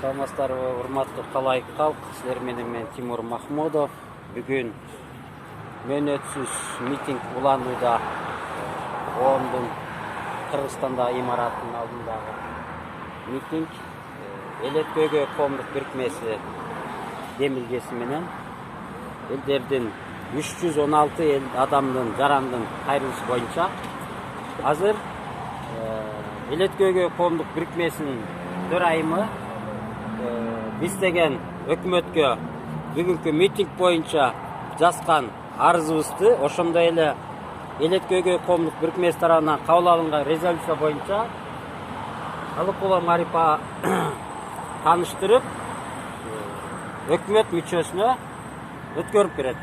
Саламатсыздарбы, урматтуу калайык калк, силер менен мен Тимур Махмудов. Бүгүн мөөнөтсүз митинг уланууда оондун Кыргызстандагы имараттын алдындагы митинг Элет Көйгөй коомдук бирикмеси демилгеси менен элдердин 316 адамдын жарандын кайрылышы боюнча азыр Элет Көйгөй коомдук бирикмесинин төрайымы биз деген өкмөткө бүгүнкү митинг боюнча жазган арызыбызды, ошондой эле Элет Көйгөй коомдук бирикмеси тарабынан кабыл алынган резолюция боюнча Алыкулова Марипа таныштырып, өкмөт мүчөсүнө өткөрүп берет.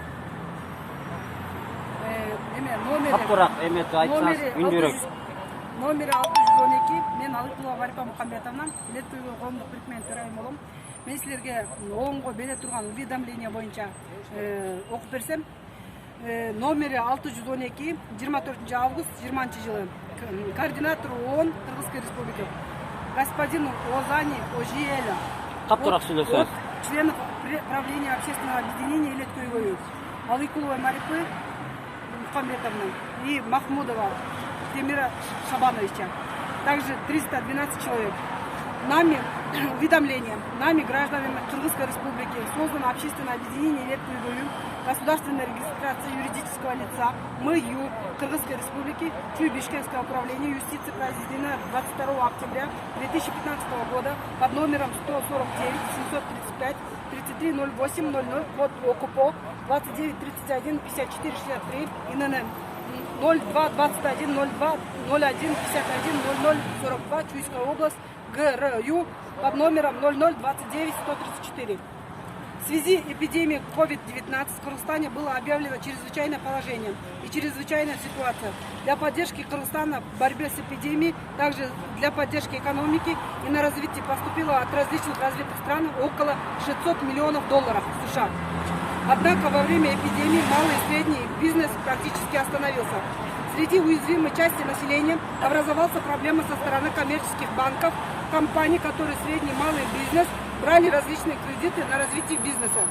Капкыраак эметип айтсаңыз үндүрөк. Номер 612, мен Алыкулова Марипа Мухамбетовна, Элет Көйгөй коомдук бирикменин төрайымы болом. Мен силерге оңго бере турган уведомление боюнча окуп берсем, номери 612, 24 август 20 жылы, координатор ООН Кыргызской Республики, господин Озани Ожиэля, членов правления общественного объединения Элет Көйгөй, Алыкулова Марипы Мухамбетовна и Махмудова Темира Шабановича. Также 312 человек. Нами уведомление. Нами, гражданами Кыргызской Республики, создано общественное объединение Элет Көйгөй, государственная регистрация юридического лица МЮ Кыргызской Республики, Чуй-Бишкекское управление юстиции произведено 22 октября 2015 года под номером 149 735 3308 00, код ОКУПО 29 31 54 63, ИНН 02 21 02 01 51 00 42, Чуйская область, ГРЮ под номером 00 29 134. В связи с эпидемией COVID-19 в Кыргызстане было объявлено чрезвычайное положение и чрезвычайная ситуация. Для поддержки Кыргызстана в борьбе с эпидемией, также для поддержки экономики и на развитие поступило от различных развитых стран около $600 миллионов США. Однако во время эпидемии малый и средний бизнес практически остановился. Среди уязвимой части населения образовалась проблема со стороны коммерческих банков, компаний, которые средний и малый бизнес брали различные кредиты на развитие бизнеса.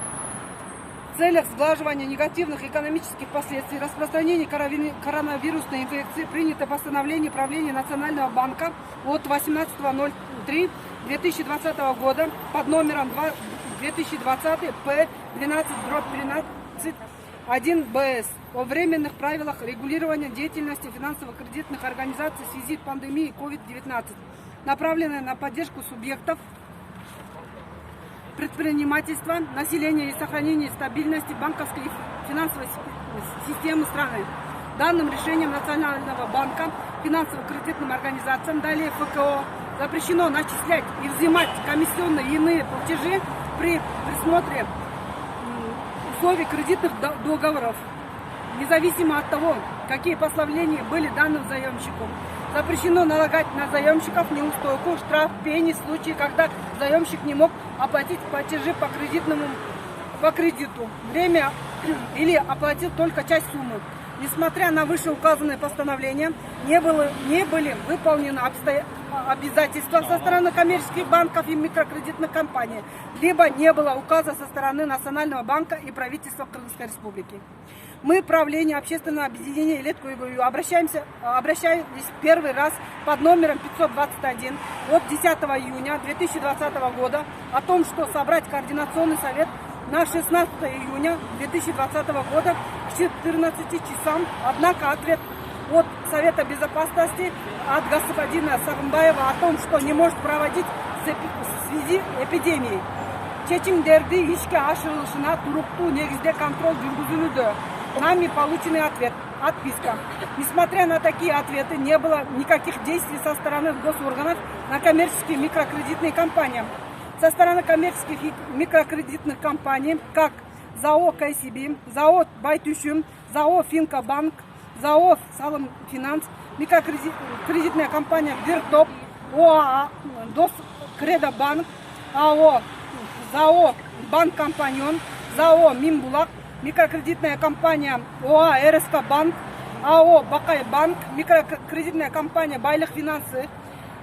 В целях сглаживания негативных экономических последствий распространения коронавирусной инфекции принято постановление правления Национального банка от 18.03.2020 года под номером 2020 П12/13-1 БС о временных правилах регулирования деятельности финансово-кредитных организаций в связи с пандемией COVID-19, направленные на поддержку субъектов предпринимательства, населения и сохранения стабильности банковской и финансовой системы страны. Данным решением Национального банка финансово-кредитным организациям, далее ФКО, запрещено начислять и взимать комиссионные и иные платежи при присмотре условий кредитных договоров, независимо от того, какие послабления были даны заемщику. Запрещено налагать на заемщиков неустойку, штраф, пени в случае, когда заемщик не мог оплатить платежи по кредиту, время или оплатил только часть суммы. Несмотря на вышеуказанные постановления, не были выполнены обязательства со стороны коммерческих банков и микрокредитных компаний, либо не было указа со стороны Национального банка и правительства Кыргызской Республики. Мы, правление общественного объединения Элет Көйгөй, обращались первый раз под номером 521 от 10 июня 2020 года о том, что собрать координационный совет на 16 июня 2020 года к 14 часам. Однако ответ от Совета Безопасности от господина Сагынбаева о том, что не может проводить в связи с эпидемией. Чечимдерди ишке ашырылышына туруктуу негизде контроль жүргүзүлүүдө. Нами полученный ответ, отписка. Несмотря на такие ответы, не было никаких действий со стороны госорганов на коммерческие микрокредитные компании. Со стороны коммерческих и микрокредитных компаний, как ЗАО КСБ, ЗАО Байтүшүм, ЗАО Финкобанк, ЗАО Салым Финанс, микрокредитная компания Биртоп, ОАА Дос Кредобанк, АО ЗАО Банк Компаньон, ЗАО Минбулак, микрокредитная компания ОА РСК Банк, АО Бакай Банк, микрокредитная компания Байлых Финансы,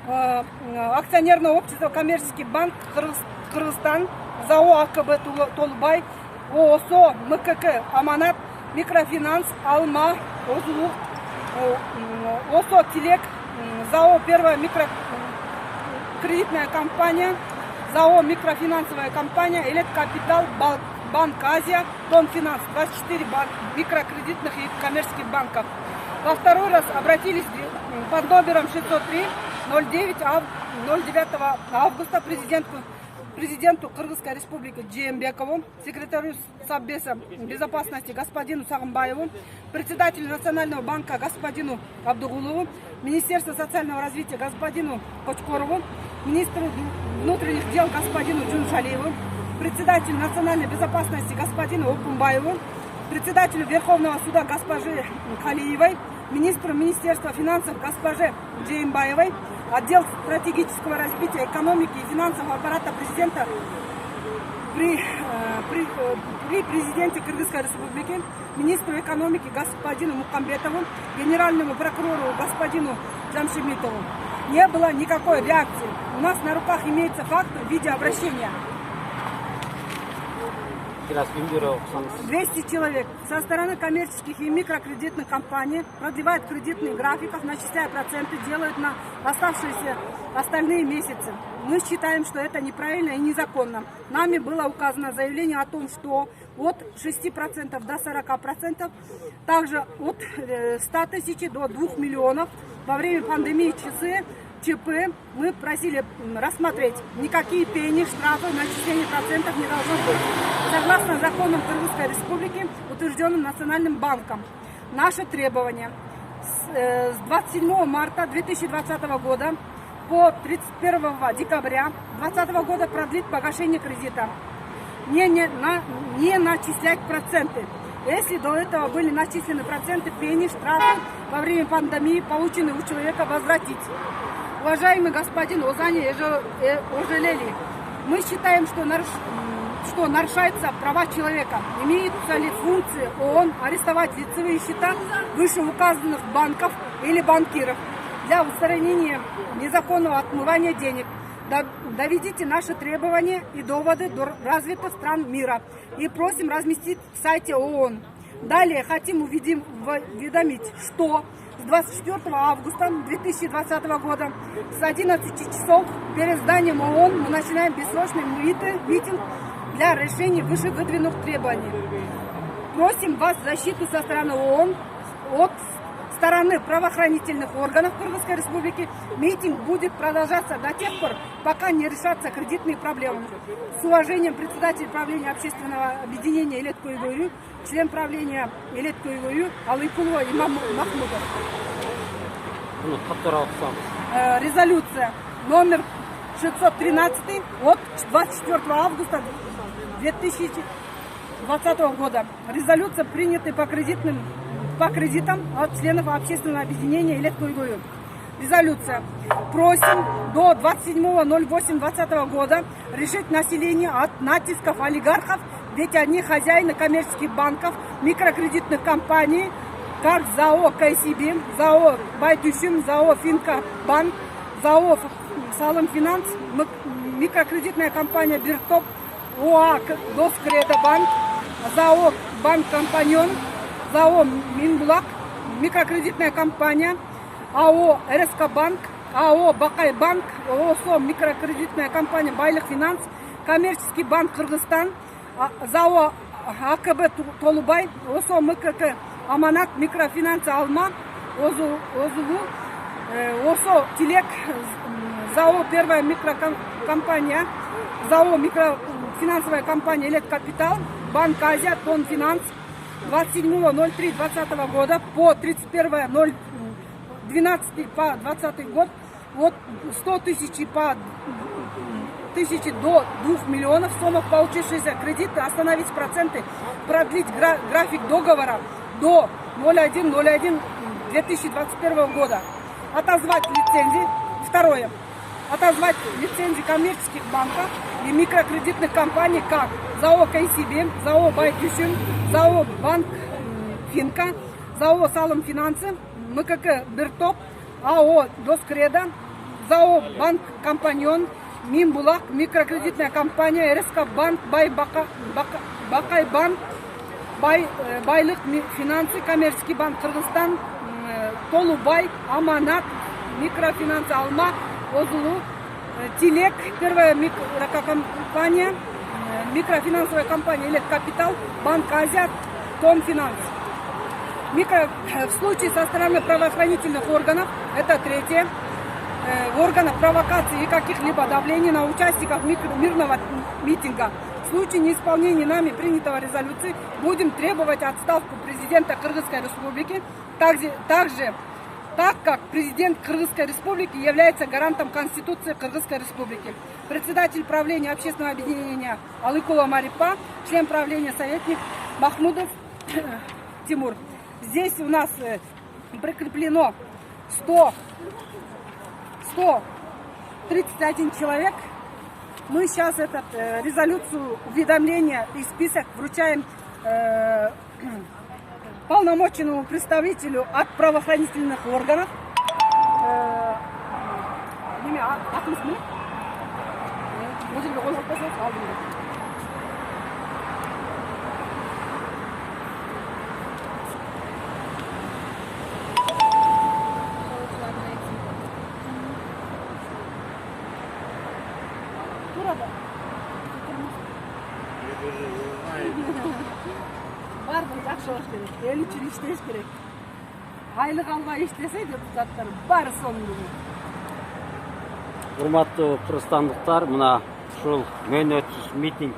акционерное общество «Коммерческий банк Кыргызстан», ЗАО АКБ Толубай, ООСО МКК Аманат, Микрофинанс Алма, ОСО Телек, ЗАО Первая микрокредитная компания, ЗАО Микрофинансовая компания, Электрокапитал, Банк Азия, Тонфинанс, 24 микрокредитных и коммерческих банков. Во второй раз обратились под номером 603-09 августа президенту Кыргызской республики Джеймбекову, секретарю Совбеза безопасности господину Сагымбаеву, председателю Национального банка господину Абдугулову, Министерству социального развития господину Кочкорову, министру внутренних дел господину Джуншалиеву, председателю национальной безопасности господину Окумбаеву, председателю Верховного суда госпоже Халиевой, министру Министерства финансов госпоже Джеймбаевой, отдел стратегического развития экономики и финансового аппарата президента при президенте Кыргызской республики, министру экономики господину Мукамбетову, генеральному прокурору господину Джамшемитову. Не было никакой реакции. У нас на руках имеется факт в виде обращения. 200 человек со стороны коммерческих и микрокредитных компаний продлевают кредитный графиков, начисляя проценты, делают на оставшиеся остальные месяцы. Мы считаем, что это неправильно и незаконно. Нами было указано заявление о том, что от 6% до 40%, также от 100 тысяч до 2 миллионов во время пандемии ЧП мы просили рассмотреть. Никакие пени, штрафы, начисление процентов не должно быть. Согласно законам Кыргызской республики, утвержденным Национальным банком, наше требование с 27 марта 2020 года по 31 декабря 2020 года продлить погашение кредита, не начислять проценты. Если до этого были начислены проценты, пени, штрафы во время пандемии, полученные у человека, возвратить. Уважаемый господин Озани Ожелели, мы считаем, что нарушаются права человека. Имеются ли функции ООН арестовать лицевые счета вышеуказанных банков или банкиров для устранения незаконного отмывания денег? Доведите наши требования и доводы до развитых стран мира и просим разместить в сайте ООН. Далее хотим уведомить, что с 24 августа 2020 года с 11 часов перед зданием ООН мы начинаем бессрочный митинг для решения вышевыдвинутых требований. Просим вас защиту со стороны ООН от стороны правоохранительных органов Кыргызской республики. Митинг будет продолжаться до тех пор, пока не решатся кредитные проблемы. С уважением, председатель правления общественного объединения Элет-Койгою, член правления Элет-Койгою Алыкулова Имам Махмудов. Резолюция номер 613 от 24 августа 2020 года. Резолюция принята по кредитам от членов общественного объединения Элет-Койгою. Резолюция. Просим до 27.08.2020 года решить население от натисков олигархов, ведь они хозяины коммерческих банков, микрокредитных компаний, как ЗАО КСБ, ЗАО Байтюшин, ЗАО Финка Банк, ЗАО Салым Финанс, микрокредитная компания Биртоп, ОА Доскреда Банк, ЗАО Банк Компаньон, ЗАО Минбулак, микрокредитная компания, АО РСК Банк, АО Бакай Банк, ООСО микрокредитная компания Байлык Финанс, Коммерческий банк Кыргызстан, ЗАО АКБ Толубай, ОСО МКК Аманат, Микрофинанс Алма, ОЗУ, ОСО Телек, ЗАО Первая микрокомпания, ЗАО Микрофинансовая компания Электрокапитал, Банк Азия, Тонфинанс, 27.03.2020 года по 31.12 по 2020 год от 100 тысяч до 2 миллионов суммах получившиеся кредиты, остановить проценты, продлить график договора до 01.01.2021 года, отозвать лицензии. Второе. Отозвать лицензии коммерческих банков и микрокредитных компаний, как ЗАО КСБ, ЗАО Байтюшин, ЗАО Банк Финка, ЗАО Салым Финансы, МКК Биртоп, АО Доскреда, ЗАО «Банк Компаньон», Минбулак, микрокредитная компания, РСК банк, Бакай банк, Байлык финансы, коммерческий банк Кыргызстан, Толубай, Аманат, микрофинансы Алма, Озулу, Телек, первая микрокомпания, микрофинансовая компания Элек Капитал, Банк Азия, Том Финанс. В случае со стороны правоохранительных органов, это третье, органов провокации и каких-либо давлений на участников мирного митинга. В случае неисполнения нами принятого резолюции будем требовать отставку президента Кыргызской Республики, так как президент Кыргызской Республики является гарантом Конституции Кыргызской Республики. Председатель правления общественного объединения Алыкова Марипа, член правления советник Махмудов Тимур. Здесь у нас прикреплено 131 человек. Мы сейчас эту резолюцию, уведомление и список вручаем полномоченному представителю от правоохранительных органов. Бардым жакшы болуш керек, эл үчүн иштеш керек. Айлык албай иштесе депутаттар баары сонун. Урматтуу кыргызстандыктар, мына ушул мөөнөтсүз митинг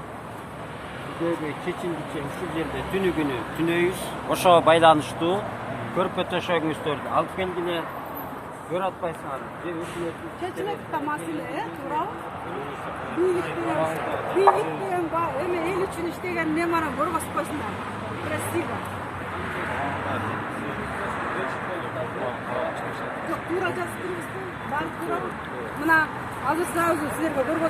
чечимдичи ушул жерде түнү күнү түнөйбүз. Ошого байланыштуу көрпө төшөгүңүздөрдү алып келгиле. Көрүп атпайсыңар. Чечилет да маселе, туурабы? Бийлик менен эме эл үчүн иштеген мемора көргөзүп койсундар. Красиво. Тура жазып турбузбу? Баары туурабы? Мына азыр сразу силерге көргөзүп